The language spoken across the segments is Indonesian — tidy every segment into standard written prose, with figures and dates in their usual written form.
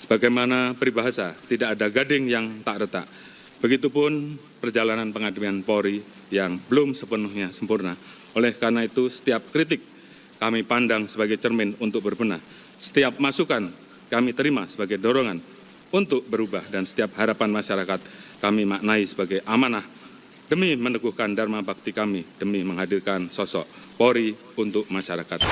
Sebagaimana peribahasa, tidak ada gading yang tak retak. Begitupun perjalanan pengabdian Polri yang belum sepenuhnya sempurna. Oleh karena itu, setiap kritik kami pandang sebagai cermin untuk berbenah. Setiap masukan kami terima sebagai dorongan untuk berubah, dan setiap harapan masyarakat kami maknai sebagai amanah demi meneguhkan dharma bakti kami, demi menghadirkan sosok Polri untuk masyarakat.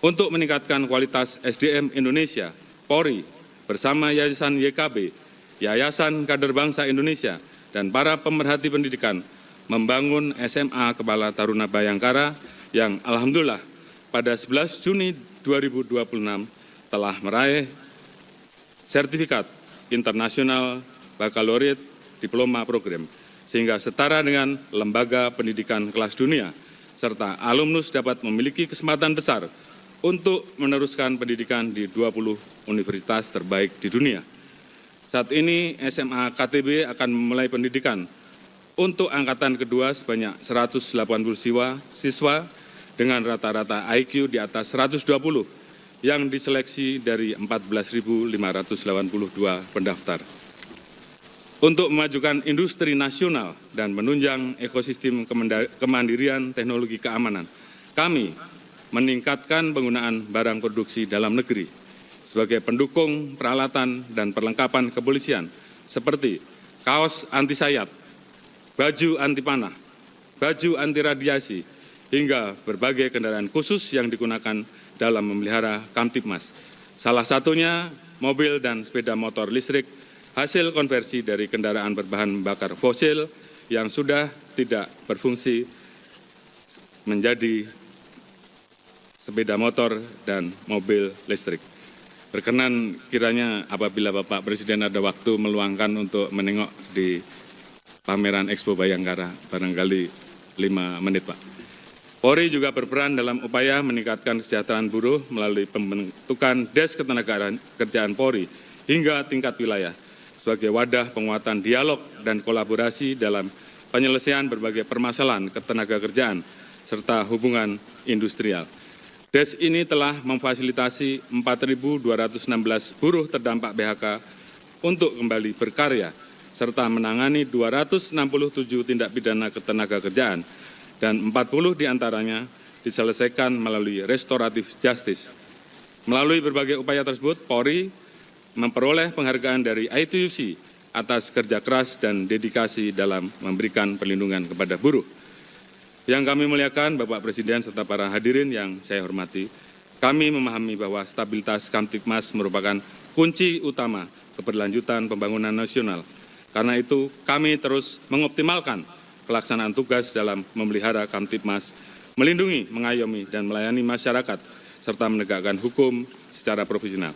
Untuk meningkatkan kualitas SDM Indonesia, Polri bersama Yayasan YKB, Yayasan Kader Bangsa Indonesia, dan para pemerhati pendidikan membangun SMA Kepala Taruna Bayangkara yang alhamdulillah pada 11 Juni 2026 telah meraih sertifikat internasional bakalaureat diploma program, sehingga setara dengan lembaga pendidikan kelas dunia, serta alumnus dapat memiliki kesempatan besar untuk meneruskan pendidikan di 20 universitas terbaik di dunia. Saat ini SMA KTB akan memulai pendidikan untuk angkatan kedua sebanyak 180 siswa dengan rata-rata IQ di atas 120 yang diseleksi dari 14.582 pendaftar. Untuk memajukan industri nasional dan menunjang ekosistem kemandirian teknologi keamanan, kami meningkatkan penggunaan barang produksi dalam negeri sebagai pendukung peralatan dan perlengkapan kepolisian seperti kaos anti sayat, baju anti panah, baju anti radiasi, hingga berbagai kendaraan khusus yang digunakan dalam memelihara Kamtibmas. Salah satunya mobil dan sepeda motor listrik hasil konversi dari kendaraan berbahan bakar fosil yang sudah tidak berfungsi menjadi sepeda motor dan mobil listrik. Berkenan kiranya apabila Bapak Presiden ada waktu meluangkan untuk menengok di pameran Expo Bayangkara, barangkali 5 menit Pak. Polri juga berperan dalam upaya meningkatkan kesejahteraan buruh melalui pembentukan Des Ketenagakerjaan Polri hingga tingkat wilayah sebagai wadah penguatan dialog dan kolaborasi dalam penyelesaian berbagai permasalahan ketenagakerjaan serta hubungan industrial. Des ini telah memfasilitasi 4.216 buruh terdampak PHK untuk kembali berkarya, serta menangani 267 tindak pidana ketenagakerjaan, dan 40 diantaranya diselesaikan melalui restoratif justice. Melalui berbagai upaya tersebut, Polri memperoleh penghargaan dari ITUC atas kerja keras dan dedikasi dalam memberikan perlindungan kepada buruh. Yang kami muliakan Bapak Presiden serta para hadirin yang saya hormati, kami memahami bahwa stabilitas Kamtibmas merupakan kunci utama keberlanjutan pembangunan nasional. Karena itu, kami terus mengoptimalkan pelaksanaan tugas dalam memelihara Kamtibmas, melindungi, mengayomi, dan melayani masyarakat, serta menegakkan hukum secara profesional.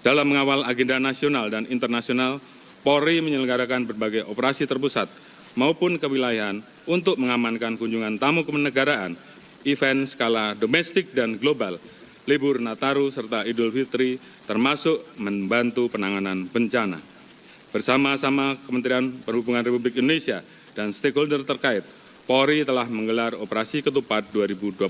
Dalam mengawal agenda nasional dan internasional, Polri menyelenggarakan berbagai operasi terpusat maupun kewilayahan untuk mengamankan kunjungan tamu kenegaraan, event skala domestik dan global, libur Nataru serta Idul Fitri, termasuk membantu penanganan bencana. Bersama-sama Kementerian Perhubungan Republik Indonesia dan stakeholder terkait, Polri telah menggelar Operasi Ketupat 2026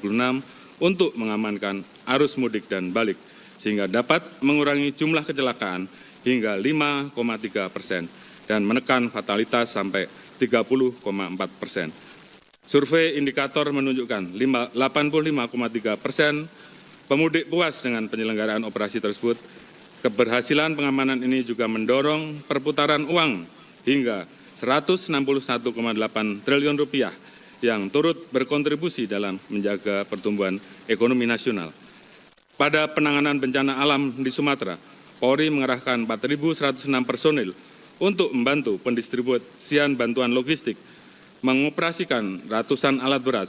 untuk mengamankan arus mudik dan balik, sehingga dapat mengurangi jumlah kecelakaan hingga 5,3% dan menekan fatalitas sampai 30,4%. Survei indikator menunjukkan 85,3% pemudik puas dengan penyelenggaraan operasi tersebut. Keberhasilan pengamanan ini juga mendorong perputaran uang hingga 161,8 triliun rupiah yang turut berkontribusi dalam menjaga pertumbuhan ekonomi nasional. Pada penanganan bencana alam di Sumatera, Polri mengerahkan 4.106 personil untuk membantu pendistribusian bantuan logistik, mengoperasikan ratusan alat berat,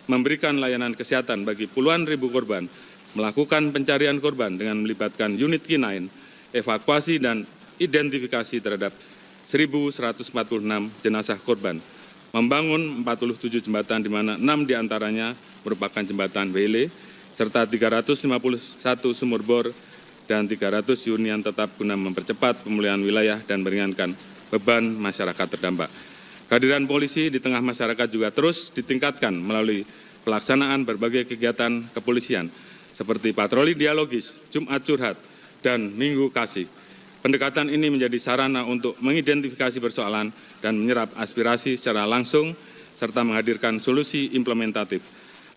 memberikan layanan kesehatan bagi puluhan ribu korban, melakukan pencarian korban dengan melibatkan unit K9, evakuasi dan identifikasi terhadap 1.146 jenazah korban, membangun 47 jembatan di mana 6 diantaranya merupakan jembatan Wele, serta 351 sumur bor dan 300 hunian tetap guna mempercepat pemulihan wilayah dan meringankan beban masyarakat terdampak. Kehadiran polisi di tengah masyarakat juga terus ditingkatkan melalui pelaksanaan berbagai kegiatan kepolisian seperti patroli dialogis, Jumat Curhat, dan Minggu Kasih. Pendekatan ini menjadi sarana untuk mengidentifikasi persoalan dan menyerap aspirasi secara langsung, serta menghadirkan solusi implementatif.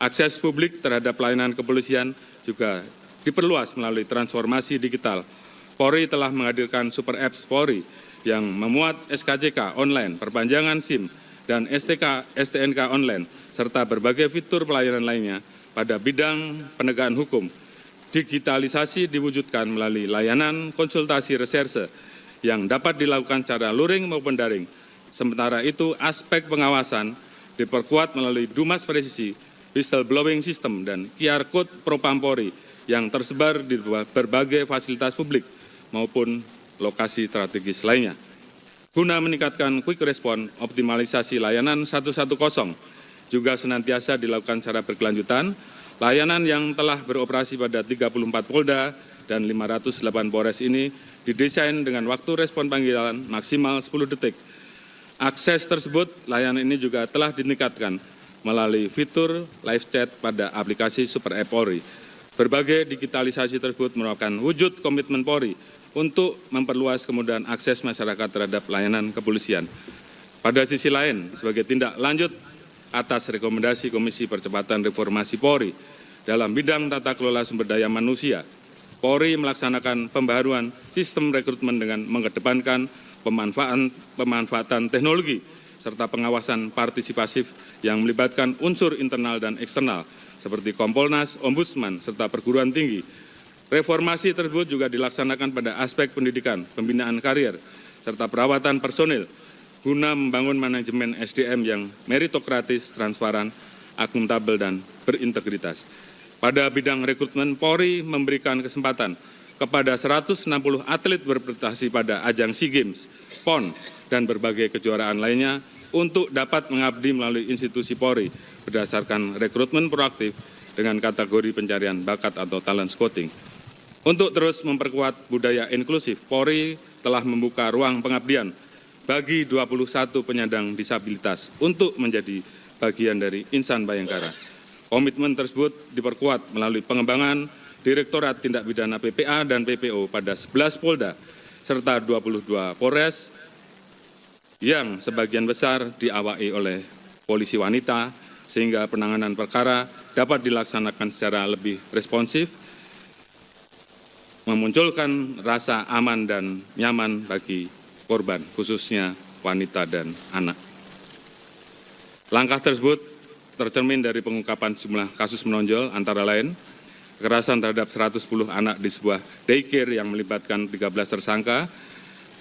Akses publik terhadap pelayanan kepolisian juga diperluas melalui transformasi digital. Polri telah menghadirkan Super Apps Polri yang memuat SKCK online, perpanjangan SIM, dan STNK online, serta berbagai fitur pelayanan lainnya pada bidang penegakan hukum. Digitalisasi diwujudkan melalui layanan konsultasi reserse yang dapat dilakukan secara luring maupun daring. Sementara itu, aspek pengawasan diperkuat melalui Dumas Presisi, whistleblowing system, dan QR Code Propam Polri yang tersebar di berbagai fasilitas publik maupun lokasi strategis lainnya. Guna meningkatkan quick response, optimalisasi layanan 110 juga senantiasa dilakukan secara berkelanjutan. Layanan yang telah beroperasi pada 34 Polda dan 508 Polres ini didesain dengan waktu respon panggilan maksimal 10 detik. Akses tersebut, layanan ini juga telah ditingkatkan melalui fitur live chat pada aplikasi Super App Polri. Berbagai digitalisasi tersebut merupakan wujud komitmen Polri untuk memperluas kemudahan akses masyarakat terhadap layanan kepolisian. Pada sisi lain, sebagai tindak lanjut atas rekomendasi Komisi Percepatan Reformasi Polri dalam bidang tata kelola sumber daya manusia, Polri melaksanakan pembaharuan sistem rekrutmen dengan mengedepankan pemanfaatan teknologi serta pengawasan partisipasif yang melibatkan unsur internal dan eksternal seperti Kompolnas, Ombudsman, serta perguruan tinggi. Reformasi tersebut juga dilaksanakan pada aspek pendidikan, pembinaan karier, serta perawatan personil guna membangun manajemen SDM yang meritokratis, transparan, akuntabel, dan berintegritas. Pada bidang rekrutmen, Polri memberikan kesempatan kepada 160 atlet berprestasi pada ajang SEA Games, PON, dan berbagai kejuaraan lainnya untuk dapat mengabdi melalui institusi Polri berdasarkan rekrutmen proaktif dengan kategori pencarian bakat atau talent scouting. Untuk terus memperkuat budaya inklusif, Polri telah membuka ruang pengabdian bagi 21 penyandang disabilitas untuk menjadi bagian dari Insan Bayangkara. Komitmen tersebut diperkuat melalui pengembangan Direktorat Tindak Pidana PPA dan PPO pada 11 Polda, serta 22 Polres yang sebagian besar diawaki oleh polisi wanita, sehingga penanganan perkara dapat dilaksanakan secara lebih responsif, memunculkan rasa aman dan nyaman bagi korban, khususnya wanita dan anak. Langkah tersebut tercermin dari pengungkapan jumlah kasus menonjol, antara lain kekerasan terhadap 110 anak di sebuah daycare yang melibatkan 13 tersangka,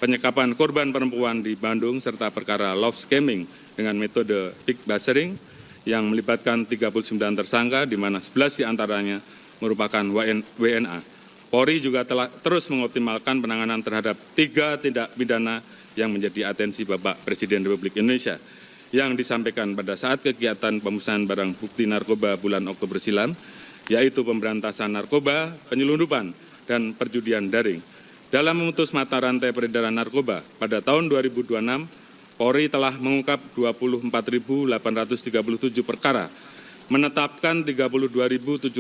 penyekapan korban perempuan di Bandung, serta perkara love scamming dengan metode big buzzering yang melibatkan 39 tersangka, di mana 11 diantaranya merupakan WNA. Polri juga telah terus mengoptimalkan penanganan terhadap 3 tindak pidana yang menjadi atensi Bapak Presiden Republik Indonesia yang disampaikan pada saat kegiatan pemusnahan barang bukti narkoba bulan Oktober silam, yaitu pemberantasan narkoba, penyelundupan, dan perjudian daring. Dalam memutus mata rantai peredaran narkoba, pada tahun 2026, Polri telah mengungkap 24.837 perkara, menetapkan 32.792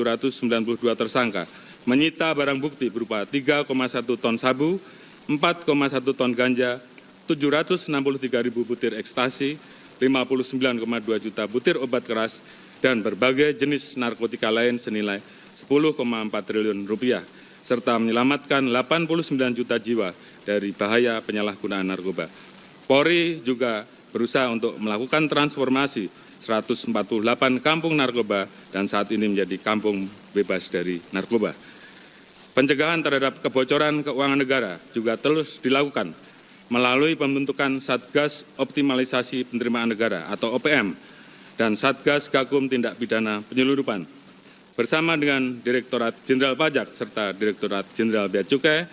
tersangka, menyita barang bukti berupa 3,1 ton sabu, 4,1 ton ganja, 763.000 butir ekstasi, 59,2 juta butir obat keras, dan berbagai jenis narkotika lain senilai 10,4 triliun rupiah, serta menyelamatkan 89 juta jiwa dari bahaya penyalahgunaan narkoba. Polri juga berusaha untuk melakukan transformasi 148 kampung narkoba dan saat ini menjadi kampung bebas dari narkoba. Pencegahan terhadap kebocoran keuangan negara juga terus dilakukan melalui pembentukan Satgas Optimalisasi Penerimaan Negara atau OPM dan Satgas Gakum Tindak Pidana Penyelundupan. Bersama dengan Direktorat Jenderal Pajak serta Direktorat Jenderal Bea Cukai,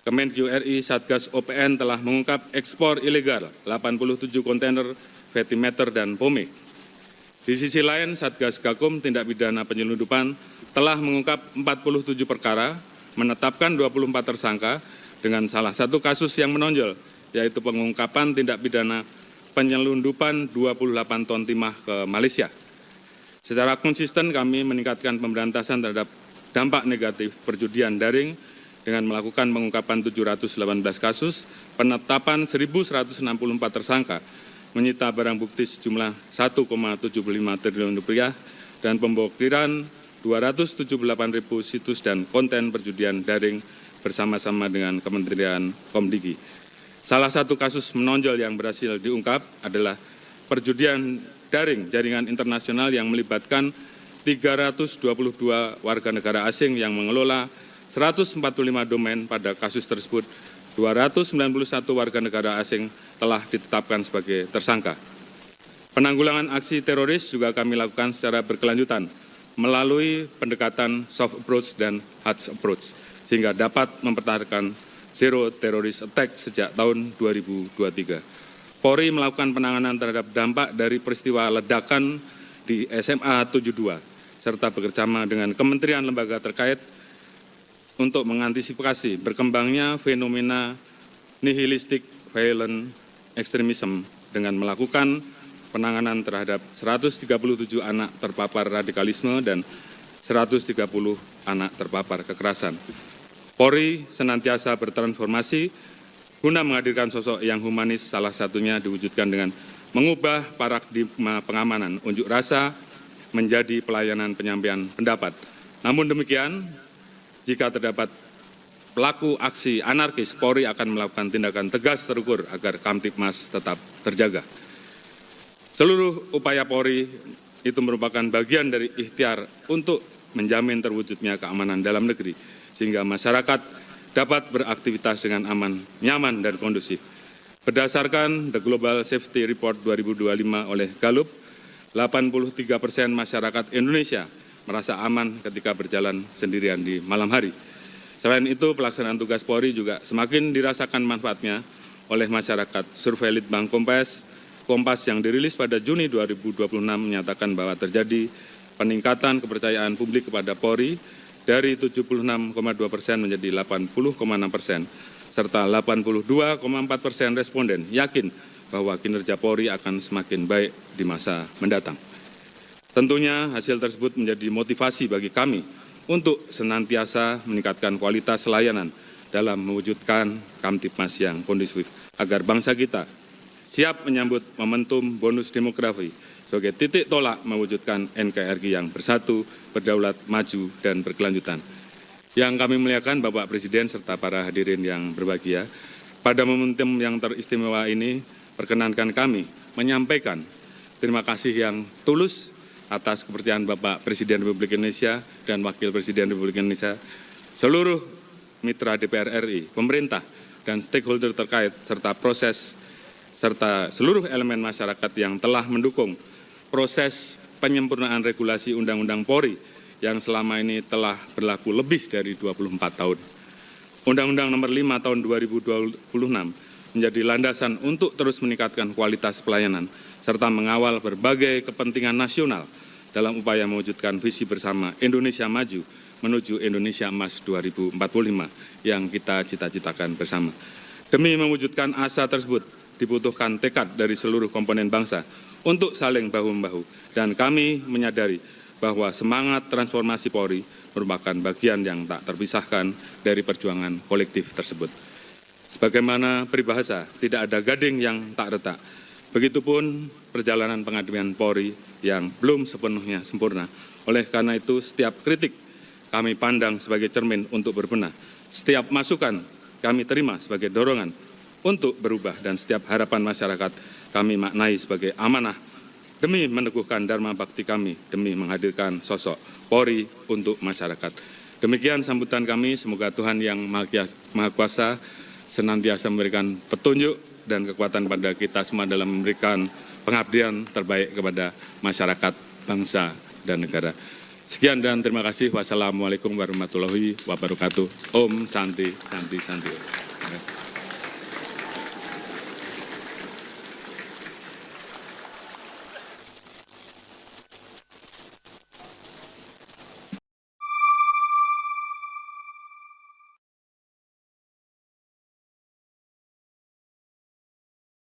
Kemenq RI Satgas OPN telah mengungkap ekspor ilegal 87 kontainer vetimeter dan pome. Di sisi lain, Satgas Gakum Tindak Pidana Penyelundupan telah mengungkap 47 perkara, menetapkan 24 tersangka dengan salah satu kasus yang menonjol, yaitu pengungkapan tindak pidana penyelundupan 28 ton timah ke Malaysia. Secara konsisten kami meningkatkan pemberantasan terhadap dampak negatif perjudian daring dengan melakukan pengungkapan 718 kasus, penetapan 1.164 tersangka, menyita barang bukti sejumlah 1,75 triliun rupiah, dan pemblokiran 278.000 situs dan konten perjudian daring bersama-sama dengan Kementerian Komdigi. Salah satu kasus menonjol yang berhasil diungkap adalah perjudian daring jaringan internasional yang melibatkan 322 warga negara asing yang mengelola 145 domain. Pada kasus tersebut, 291 warga negara asing telah ditetapkan sebagai tersangka. Penanggulangan aksi teroris juga kami lakukan secara berkelanjutan melalui pendekatan soft approach dan hard approach, sehingga dapat mempertahankan zero terrorist attack sejak tahun 2023. Polri melakukan penanganan terhadap dampak dari peristiwa ledakan di SMA 72, serta bekerjasama dengan kementerian lembaga terkait untuk mengantisipasi berkembangnya fenomena nihilistik violent extremism dengan melakukan penanganan terhadap 137 anak terpapar radikalisme dan 130 anak terpapar kekerasan. Polri senantiasa bertransformasi guna menghadirkan sosok yang humanis, salah satunya diwujudkan dengan mengubah paradigma pengamanan unjuk rasa menjadi pelayanan penyampaian pendapat. Namun demikian, jika terdapat pelaku aksi anarkis, Polri akan melakukan tindakan tegas terukur agar Kamtibmas tetap terjaga. Seluruh upaya Polri itu merupakan bagian dari ikhtiar untuk menjamin terwujudnya keamanan dalam negeri, sehingga masyarakat dapat beraktivitas dengan aman, nyaman, dan kondusif. Berdasarkan The Global Safety Report 2025 oleh Gallup, 83% masyarakat Indonesia merasa aman ketika berjalan sendirian di malam hari. Selain itu, pelaksanaan tugas Polri juga semakin dirasakan manfaatnya oleh masyarakat. Survei Litbang Kompas yang dirilis pada Juni 2026 menyatakan bahwa terjadi peningkatan kepercayaan publik kepada Polri dari 76,2% menjadi 80,6%, serta 82,4% responden yakin bahwa kinerja Polri akan semakin baik di masa mendatang. Tentunya hasil tersebut menjadi motivasi bagi kami untuk senantiasa meningkatkan kualitas layanan dalam mewujudkan Kamtibmas yang kondusif, agar bangsa kita siap menyambut momentum bonus demografi sebagai titik tolak mewujudkan NKRI yang bersatu, berdaulat, maju, dan berkelanjutan. Yang kami muliakan Bapak Presiden serta para hadirin yang berbahagia, pada momentum yang teristimewa ini, perkenankan kami menyampaikan terima kasih yang tulus atas kepercayaan Bapak Presiden Republik Indonesia dan Wakil Presiden Republik Indonesia, seluruh mitra DPR RI, pemerintah, dan stakeholder terkait, serta seluruh elemen masyarakat yang telah mendukung proses penyempurnaan regulasi Undang-Undang Polri yang selama ini telah berlaku lebih dari 24 tahun. Undang-Undang Nomor 5 Tahun 2026 menjadi landasan untuk terus meningkatkan kualitas pelayanan serta mengawal berbagai kepentingan nasional dalam upaya mewujudkan visi bersama Indonesia Maju menuju Indonesia Emas 2045 yang kita cita-citakan bersama. Demi mewujudkan asa tersebut, dibutuhkan tekad dari seluruh komponen bangsa untuk saling bahu-membahu, dan kami menyadari bahwa semangat transformasi Polri merupakan bagian yang tak terpisahkan dari perjuangan kolektif tersebut. Sebagaimana peribahasa, tidak ada gading yang tak retak. Begitupun perjalanan pengabdian Polri yang belum sepenuhnya sempurna. Oleh karena itu, setiap kritik kami pandang sebagai cermin untuk berbenah. Setiap masukan kami terima sebagai dorongan untuk berubah, dan setiap harapan masyarakat kami maknai sebagai amanah demi meneguhkan dharma bakti kami, demi menghadirkan sosok Polri untuk masyarakat. Demikian sambutan kami, semoga Tuhan yang Maha Kuasa senantiasa memberikan petunjuk dan kekuatan pada kita semua dalam memberikan pengabdian terbaik kepada masyarakat, bangsa, dan negara. Sekian dan terima kasih. Wassalamualaikum warahmatullahi wabarakatuh. Om Santi, Santi, Santi.